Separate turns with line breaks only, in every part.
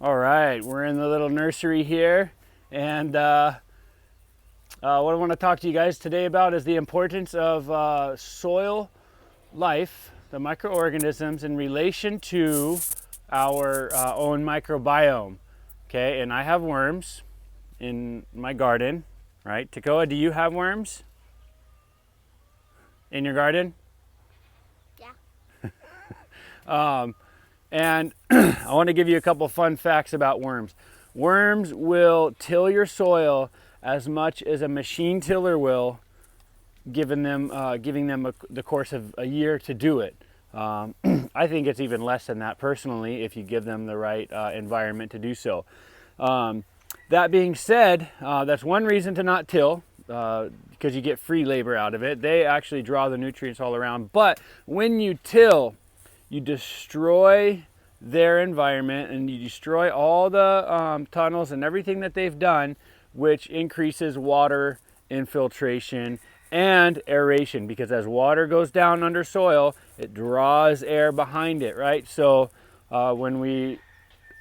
All right, we're in the little nursery here, and what I want to talk to you guys today about is the importance of soil life, the microorganisms in relation to our own microbiome. Okay, and I have worms in my garden, right? Takoa, do you have worms in your garden?
Yeah.
And I want to give you a couple fun facts about worms. Worms will till your soil as much as a machine tiller will, giving them the course of a year to do it. I think it's even less than that personally if you give them the right environment to do so. That being said, that's one reason to not till, because you get free labor out of it. They actually draw the nutrients all around. But when you till, you destroy their environment and you destroy all the tunnels and everything that they've done, which increases water infiltration and aeration, because as water goes down under soil, it draws air behind it, right? So when we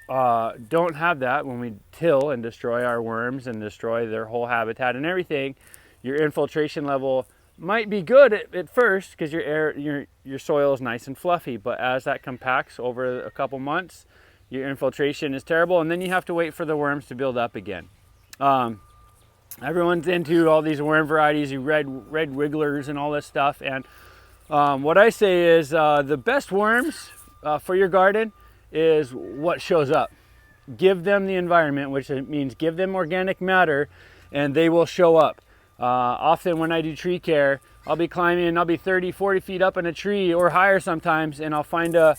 don't have that, when we till and destroy our worms and destroy their whole habitat and everything, your infiltration level might be good at first because your soil is nice and fluffy, but as that compacts over a couple months, your infiltration is terrible, and then you have to wait for the worms to build up again. Everyone's into all these worm varieties, you red wigglers and all this stuff, and what I say is the best worms for your garden is what shows up. Give them the environment, which means give them organic matter, and they will show up. Often when I do tree care, I'll be climbing, I'll be 30, 40 feet up in a tree or higher sometimes, and I'll find a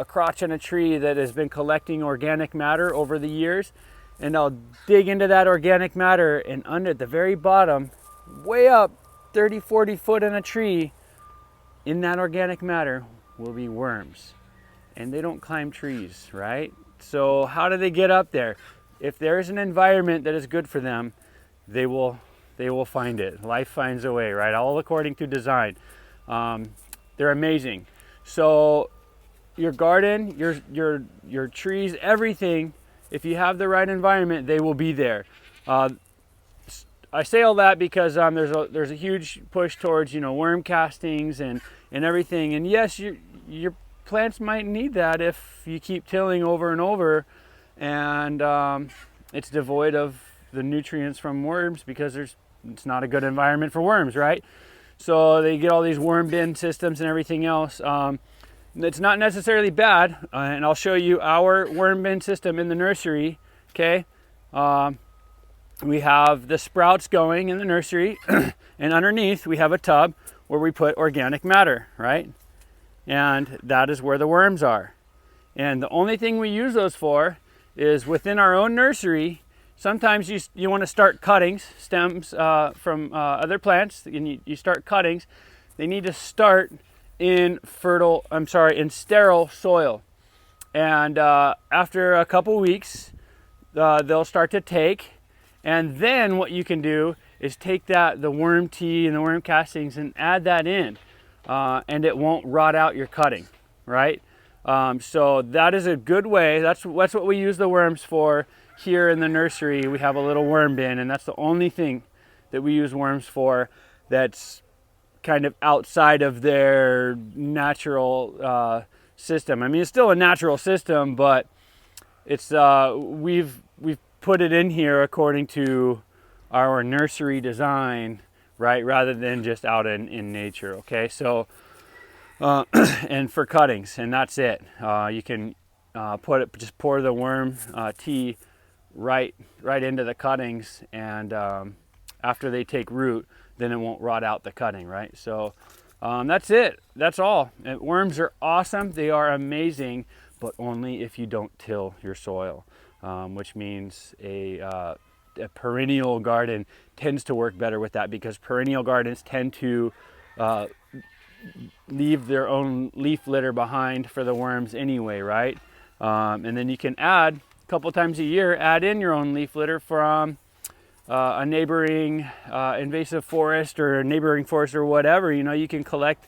crotch in a tree that has been collecting organic matter over the years, and I'll dig into that organic matter, and under at the very bottom, way up 30, 40 foot in a tree, in that organic matter will be worms. And they don't climb trees, right? So how do they get up there? If there's an environment that is good for them, they will find it. Life finds a way, right? All according to design. They're amazing. So your garden, your trees, everything, if you have the right environment, they will be there. I say all that because there's a huge push towards worm castings and everything. And yes, your plants might need that if you keep tilling over and over, and it's devoid of the nutrients from worms because it's not a good environment for worms, right? So they get all these worm bin systems and everything else. It's not necessarily bad, and I'll show you our worm bin system in the nursery. Okay, we have the sprouts going in the nursery, and underneath we have a tub where we put organic matter, right? And that is where the worms are. And the only thing we use those for is within our own nursery. Sometimes you want to start cuttings, stems from other plants, and you start cuttings. They need to start in sterile soil. And after a couple weeks, they'll start to take. And then what you can do is take the worm tea and the worm castings and add that in. And it won't rot out your cutting, right? So that is a good way. That's what we use the worms for here in the nursery. We have a little worm bin, and that's the only thing that we use worms for that's kind of outside of their natural system. I mean, it's still a natural system, but it's we've put it in here according to our nursery design, right, rather than just out in nature. Okay, so and for cuttings, and that's it. You can just pour the worm tea right into the cuttings, and after they take root, then it won't rot out the cutting, right? So that's it. That's all. Worms are awesome. They are amazing, but only if you don't till your soil, which means a perennial garden tends to work better with that, because perennial gardens tend to leave their own leaf litter behind for the worms anyway, right? And then you can add a couple times a year, add in your own leaf litter from a neighboring invasive forest or a neighboring forest or whatever. You can collect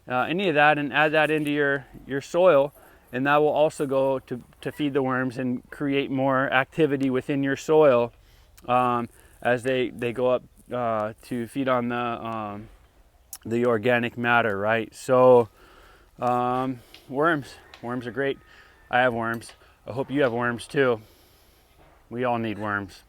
any of that and add that into your soil, and that will also go to feed the worms and create more activity within your soil as they go up to feed on the organic matter, right? So worms are great. I have worms. I hope you have worms too. We all need worms.